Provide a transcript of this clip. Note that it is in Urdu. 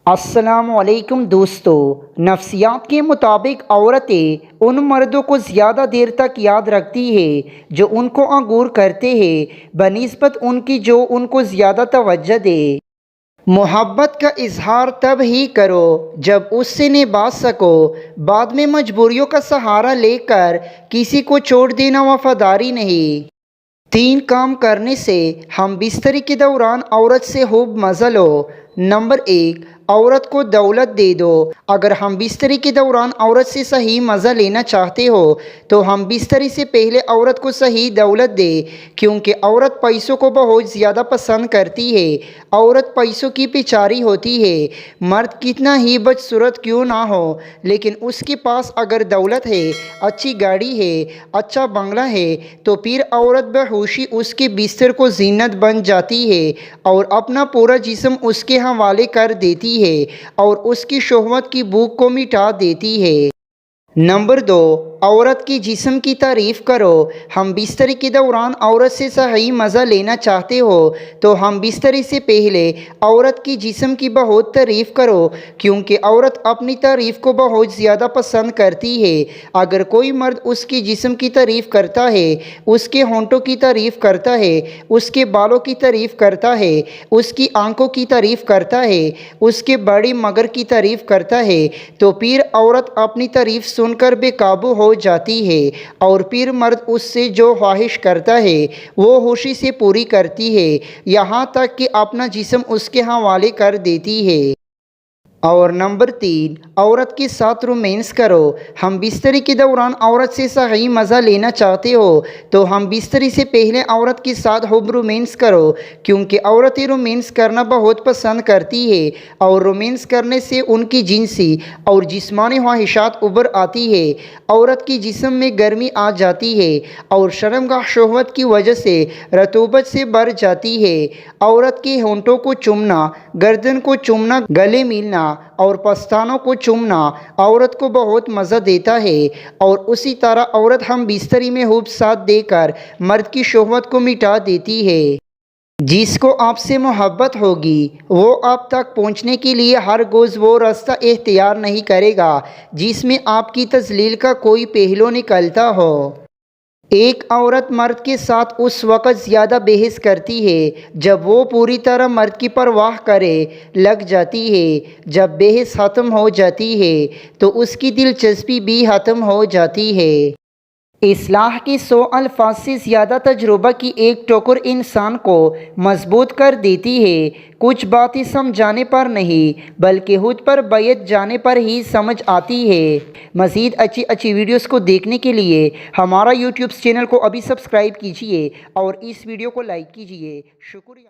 السلام علیکم دوستو، نفسیات کے مطابق عورتیں ان مردوں کو زیادہ دیر تک یاد رکھتی ہے جو ان کو عبور کرتے ہیں بنسبت ان کی جو ان کو زیادہ توجہ دے۔ محبت کا اظہار تب ہی کرو جب اس سے نبھا سکو، بعد میں مجبوریوں کا سہارا لے کر کسی کو چھوڑ دینا وفاداری نہیں۔ 3 کام کرنے سے ہم بستری کے دوران عورت سے خوب مزہ لو۔ نمبر 1، عورت کو دولت دے دو۔ اگر ہم بستری کے دوران عورت سے صحیح مزہ لینا چاہتے ہو تو ہم بستری سے پہلے عورت کو صحیح دولت دے، کیونکہ عورت پیسوں کو بہت زیادہ پسند کرتی ہے۔ عورت پیسوں کی پیچھاری ہوتی ہے، مرد کتنا ہی بدصورت کیوں نہ ہو، لیکن اس کے پاس اگر دولت ہے، اچھی گاڑی ہے، اچھا بنگلہ ہے، تو پھر عورت بہوشی اس کے بستر کو زینت بن جاتی ہے اور اپنا پورا جسم اس کے حوالے کر دیتی ہے اور اس کی شہوت کی بھوک کو مٹا دیتی ہے۔ نمبر 2، عورت کی جسم کی تعریف کرو۔ ہم بستری کے دوران عورت سے صحیح مزہ لینا چاہتے ہو تو ہم بستری سے پہلے عورت کی جسم کی بہت تعریف کرو، کیونکہ عورت اپنی تعریف کو بہت زیادہ پسند کرتی ہے۔ اگر کوئی مرد اس کی جسم کی تعریف کرتا ہے، اس کے ہونٹوں کی تعریف کرتا ہے، اس کے بالوں کی تعریف کرتا ہے، اس کی آنکھوں کی تعریف کرتا ہے، اس کے بڑی مگر کی تعریف کرتا ہے، تو پھر عورت اپنی تعریف سن کر بے قابو ہو جاتی ہے اور پھر مرد اس سے جو خواہش کرتا ہے وہ خوشی سے پوری کرتی ہے، یہاں تک کہ اپنا جسم اس کے حوالے کر دیتی ہے۔ اور نمبر 3، عورت کے ساتھ رومانس کرو۔ ہم بستری کے دوران عورت سے صحیح مزہ لینا چاہتے ہو تو ہم بستری سے پہلے عورت کے ساتھ خوب رومانس کرو، کیونکہ عورتیں رومانس کرنا بہت پسند کرتی ہے اور رومانس کرنے سے ان کی جنسی اور جسمانی خواہشات ابھر آتی ہے، عورت کی جسم میں گرمی آ جاتی ہے اور شرمگاہ شہوت کی وجہ سے رطوبت سے بھر جاتی ہے۔ عورت کے ہونٹوں کو چومنا، گردن کو چومنا، گلے ملنا اور پستانوں کو چومنا عورت کو بہت مزہ دیتا ہے، اور اسی طرح عورت ہم بستری میں خوب ساتھ دے کر مرد کی شہوت کو مٹا دیتی ہے۔ جس کو آپ سے محبت ہوگی وہ آپ تک پہنچنے کے لیے ہرگز وہ راستہ اختیار نہیں کرے گا جس میں آپ کی تذلیل کا کوئی پہلو نکلتا ہو۔ ایک عورت مرد کے ساتھ اس وقت زیادہ بحث کرتی ہے جب وہ پوری طرح مرد کی پرواہ کرے لگ جاتی ہے۔ جب بحث ختم ہو جاتی ہے تو اس کی دلچسپی بھی ختم ہو جاتی ہے۔ اصلاح کے 100 الفاظ سے زیادہ تجربہ کی ایک ٹوکر انسان کو مضبوط کر دیتی ہے۔ کچھ باتیں سمجھانے پر نہیں بلکہ خود پر بیٹھ جانے پر ہی سمجھ آتی ہے۔ مزید اچھی ویڈیوز کو دیکھنے کے لیے ہمارا یوٹیوب چینل کو ابھی سبسکرائب کیجیے اور اس ویڈیو کو لائک کیجیے۔ شکریہ۔